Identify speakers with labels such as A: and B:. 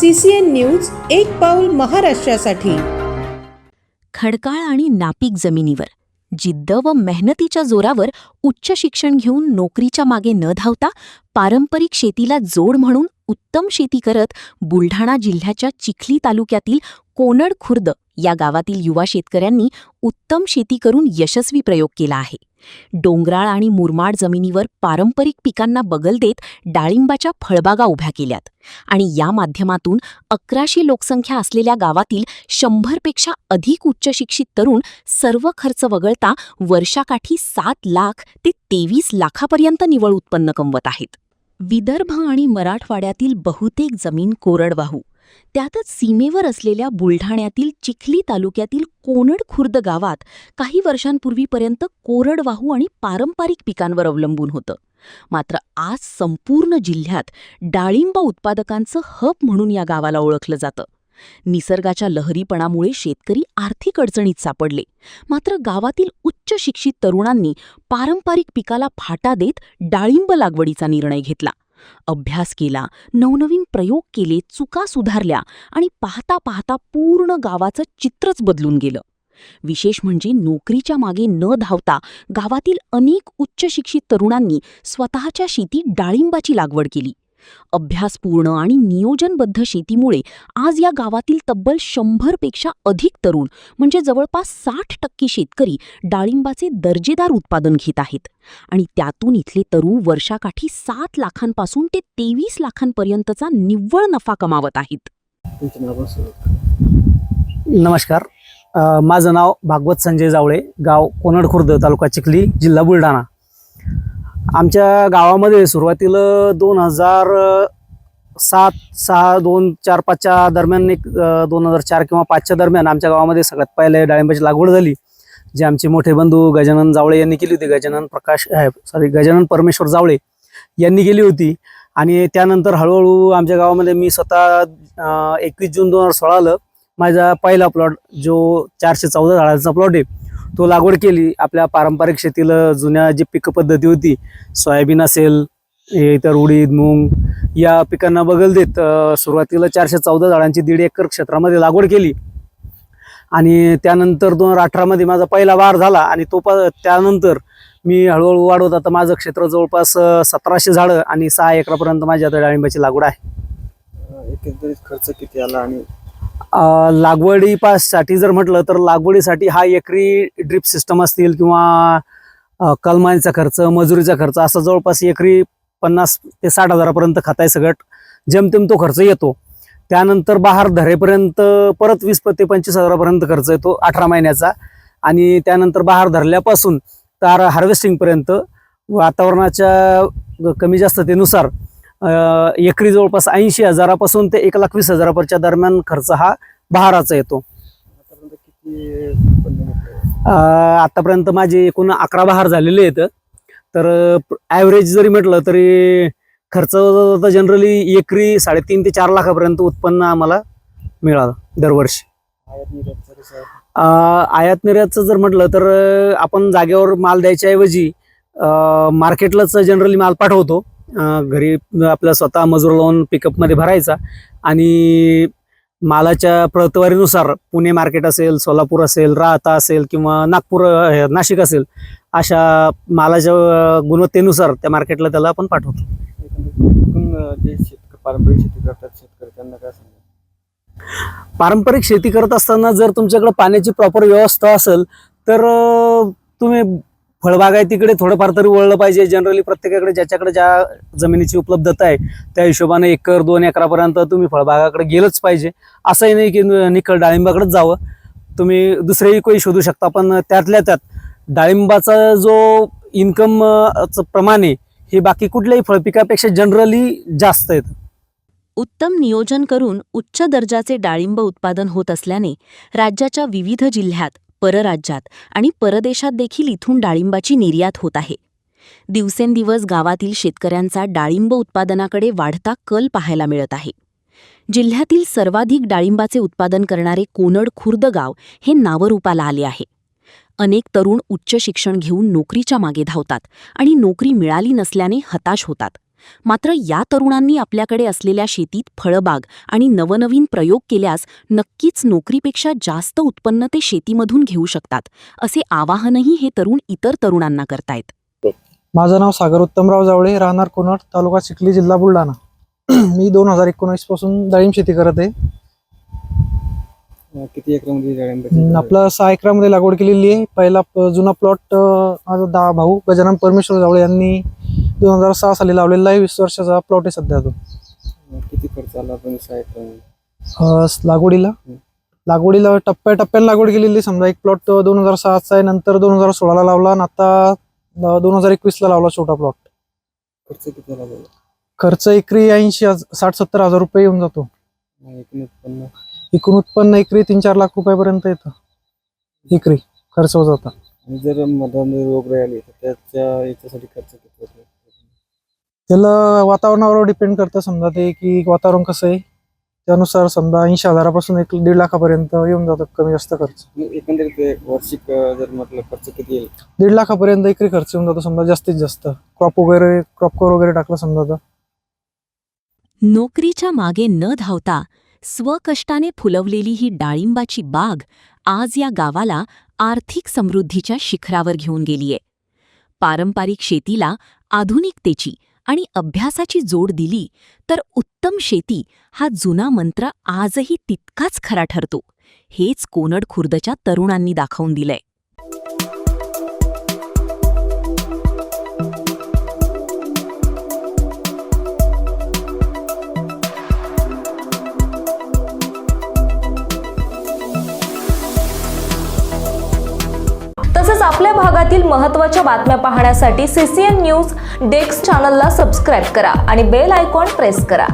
A: CCN news एक पाऊल महाराष्ट्रासाठी.
B: खडकाळ आणि नापीक जमिनीवर जिद्द व मेहनतीच्या जोरावर उच्च शिक्षण घेऊन नोकरीच्या मागे न धावता पारंपरिक शेतीला जोड म्हणून उत्तम शेती करत बुलढाणा जिल्ह्याच्या चिखली तालुक्यातील कोनड खुर्द या गावातील युवा शेतकऱ्यांनी उत्तम शेती करून यशस्वी प्रयोग केला आहे. डोंगराळ आणि मुरमाड जमिनीवर पारंपरिक पिकांना बगल देत डाळिंबाच्या फळबागा उभ्या केल्यात आणि या माध्यमातून 1100 लोकसंख्या असलेल्या गावातील 100 पेक्षा अधिक उच्च शिक्षित तरुण सर्व खर्च वगळता वर्षाकाठी 7 लाख ते 23 लाखापर्यंत निव्वळ उत्पन्न कमवत आहेत. विदर्भ आणि मराठवाड्यातील बहुतेक जमीन कोरडवाहू, त्यातच सीमेवर असलेल्या बुलढाण्यातील चिखली तालुक्यातील कोनड खुर्द गावात काही वर्षांपूर्वीपर्यंत कोरडवाहू आणि पारंपरिक पिकांवर अवलंबून होतं. मात्र आज संपूर्ण जिल्ह्यात डाळिंब उत्पादकांचं हब म्हणून या गावाला ओळखलं जातं. निसर्गाच्या लहरीपणामुळे शेतकरी आर्थिक अडचणीत सापडले, मात्र गावातील उच्च शिक्षित तरुणांनी पारंपरिक पिकाला फाटा देत डाळिंब लागवडीचा निर्णय घेतला. अभ्यास केला, नवनवीन प्रयोग केले, चुका सुधारल्या आणि पाहता पाहता पूर्ण गावाचं चित्रच बदलून गेलं. विशेष म्हणजे नोकरीच्या मागे न धावता गावातील अनेक उच्च शिक्षित तरुणांनी स्वतःच्या शेतीत डाळिंबाची लागवड केली. अभ्यासपूर्ण आणि नियोजनबद्ध शेतीमुळे आज या गावातील तब्बल 100 पेक्षा अधिक तरुण म्हणजे जवळपास 60% शेतकरी डाळिंबाचे दर्जेदार उत्पादन घेत आहेत आणि त्यातून इथले तरुण वर्षाकाठी 7 लाखांपासून ते 23 लाखांपर्यंतचा निव्वळ नफा कमावत आहेत.
C: नमस्कार, माझं नाव भागवत संजय जावळे, गाव कोनड खुर्द, तालुका चिखली, जिल्हा बुलढाणा. आमच्या गावामध्ये सुरुवातीला 2007, 6, 2, 4, 5च्या दरम्यान 2004 किंवा 5च्या दरम्यान आमच्या गावामध्ये सगळ्यात पहिले डाळिंबाची लागवड झाली, जे आमचे मोठे बंधू गजानन जावळे यांनी केली होती. गजानन परमेश्वर जावळे यांनी केली होती. आणि त्यानंतर हळूहळू आमच्या गावामध्ये मी स्वतः 21 जून 2016ला माझा पहिला प्लॉट, जो 414 झाडांचा प्लॉट आहे, तो लागवड केली. आपल्या पारंपरिक शेतीला जुन्या जी पीक पद्धती होती, सोयाबीन असेल, इतर उडीद, मूग या पिकांना बगल देत सुरुवातीला 414 झाडांची 1.5 एकर क्षेत्रामध्ये लागवड केली. आणि त्यानंतर 2018मध्ये माझा पहिला वार झाला आणि त्यानंतर मी हळूहळू वाढवत आता माझं क्षेत्र जवळपास 1700 झाडं आणि 6 एकरापर्यंत माझी आता डाळिंबाची लागवड आहे.
D: एकंदरीत खर्च किती आला? आणि
C: लागवडीसाठी जर म्हटलं तर लागवडीसाठी हा एकरी ड्रिप सिस्टम असतील किंवा कलमांचा खर्च, मजुरीचा खर्च, असा जवळपास एकरी 50 ते 60 हजारापर्यंत खताय सगळं जेमतेम तो खर्च येतो. त्यानंतर बहार धरेपर्यंत परत 20 ते 25 हजारापर्यंत खर्च येतो 18 महिन्याचा. आणि त्यानंतर बहार धरल्यापासून तर हार्वेस्टिंगपर्यंत वातावरणाच्या कमी जास्ततेनुसार एकरी जवळपास 80 हजारापासून ते 1,20,000 दरम्यान खर्च हा बहाराचा येतो. आतापर्यंत माझे एकूण 11 बहार झालेले आहेत. तर ॲव्हरेज जरी म्हटलं तरी खर्च जनरली एकरी 3.5 ते 4 लाखापर्यंत उत्पन्न आम्हाला मिळालं दरवर्षी. आयात निर्यातचं जर म्हटलं तर आपण जागेवर माल द्यायच्याऐवजी मार्केटलाच जनरली माल पाठवतो. घरी आपला स्वतः मजूर लावून पिकअपमध्ये भरायचा आणि मालाच्या प्रतवारीनुसार पुणे मार्केट असेल, सोलापूर असेल, राहता असेल किंवा नाशिक असेल, अशा मालाच्या गुणवत्तेनुसार त्या मार्केटला त्याला आपण पाठवतो.
D: जे पारंपरिक शेती करतात शेतकरी, त्यांना काय सांगा?
C: पारंपरिक शेती करत असताना जर तुमच्याकडे पाण्याची प्रॉपर व्यवस्था असेल तर तुम्ही फळबागायतीकडे थोडंफार तरी वळलं पाहिजे. जनरली प्रत्येकाकडे ज्याच्याकडे ज्या जमिनीची उपलब्धता आहे त्या हिशोबाने 1 एकर 2 एकरापर्यंत तुम्ही फळबागाकडे गेलंच पाहिजे. असंही नाही की निखळ डाळिंबाकडेच जावं, तुम्ही दुसरेही काही शोधू शकता. पण त्यातल्या त्यात डाळिंबाचा जो इन्कम प्रमाण आहे हे बाकी कुठल्याही फळपिकापेक्षा जनरली जास्त आहेत.
B: उत्तम नियोजन करून उच्च दर्जाचे डाळिंब उत्पादन होत असल्याने राज्याच्या विविध जिल्ह्यात, परराज्यात आणि परदेशात देखील इथून डाळिंबाची निर्यात होत आहे. दिवसेंदिवस गावातील शेतकऱ्यांचा डाळिंब उत्पादनाकडे वाढता कल पाहायला मिळत आहे. जिल्ह्यातील सर्वाधिक डाळिंबाचे उत्पादन करणारे कोनड खुर्द गाव हे नावरूपाला आले आहे. अनेक तरुण उच्च शिक्षण घेऊन नोकरीच्या मागे धावतात आणि नोकरी मिळाली नसल्याने हताश होतात. मात्र या तरुणांनी आपल्याकडे असलेल्या शेतीत फळबाग आणि नवनवीन प्रयोग केल्यास नक्कीच नोकरीपेक्षा जास्त उत्पन्न ते शेतीमधून घेऊ शकतात, असे आवाहनही हे तरुण इतर तरुणांना करतायत.
E: माझं नाव सागर उत्तमराव जावळे, राहणार कोनड, तालुका चिखली, जिल्हा बुलढाणा. मी 2019 पासून डाळिंब शेती करत आहे.
D: किती एकरामध्ये डाळिंबाची
E: आपलं 6 एकरामध्ये लागवड केलेली आहे. पहिला जुना प्लॉट माझा भाऊ गजानन परमेश्वर जावळे यांनी 2006 साली लावलेला आहे. 20 वर्षाचा प्लॉट आहे सध्या तो.
D: किती खर्च आला पण 6 एकरामध्ये?
E: लागवडीला टप्प्याटप्प्याने लागवड केलेली. समजा एक प्लॉट 2006चा आहे, नंतर 2016ला लावला आणि आता 2021ला लावला छोटा प्लॉट.
D: खर्च किती आला बघा?
E: खर्च एकरी 60-70 हजार रुपये येऊन जातो. एकूण उत्पन्न एकरी 3-4 लाख रुपयापर्यंत येतं एकरी खर्च होत जातं.
D: आणि जर मधामध्ये रोग राहिली तर याच्यासाठी खर्च किती होतो?
E: त्याला वातावरणावर डिपेंड करतं. समजा ते की वातावरण कसं आहे त्यानुसार समजा 80 हजारापासून 1-1.5 लाखापर्यंत येऊन जातं कमी जास्त खर्च.
D: एकंदरीत वार्षिक जर म्हटलं खर्च किती येईल?
E: 1.5 लाखापर्यंत एकरी खर्च येऊन जातो समजा जास्तीत जास्त. क्रॉप कव्हर वगैरे टाकलं समजा तर.
B: नोकरीच्या मागे न धावता स्वकष्टाने फुलवलेली ही डाळिंबाची बाग आज या गावाला आर्थिक समृद्धीच्या शिखरावर घेऊन गेलीये. पारंपरिक शेतीला आधुनिकतेची आणि अभ्यासाची जोड दिली तर उत्तम शेती हा जुना मंत्र आजही तितकाच खरा ठरतो. हेच कोनड खुर्दच्या तरुणांनी दाखवून दिलंय.
F: तसंच आपल्या भागातील महत्त्वाच्या बातम्या पाहण्यासाठी CCN न्यूज डेस्क चॅनलला सबस्क्राईब करा आणि बेल आयकॉन प्रेस करा.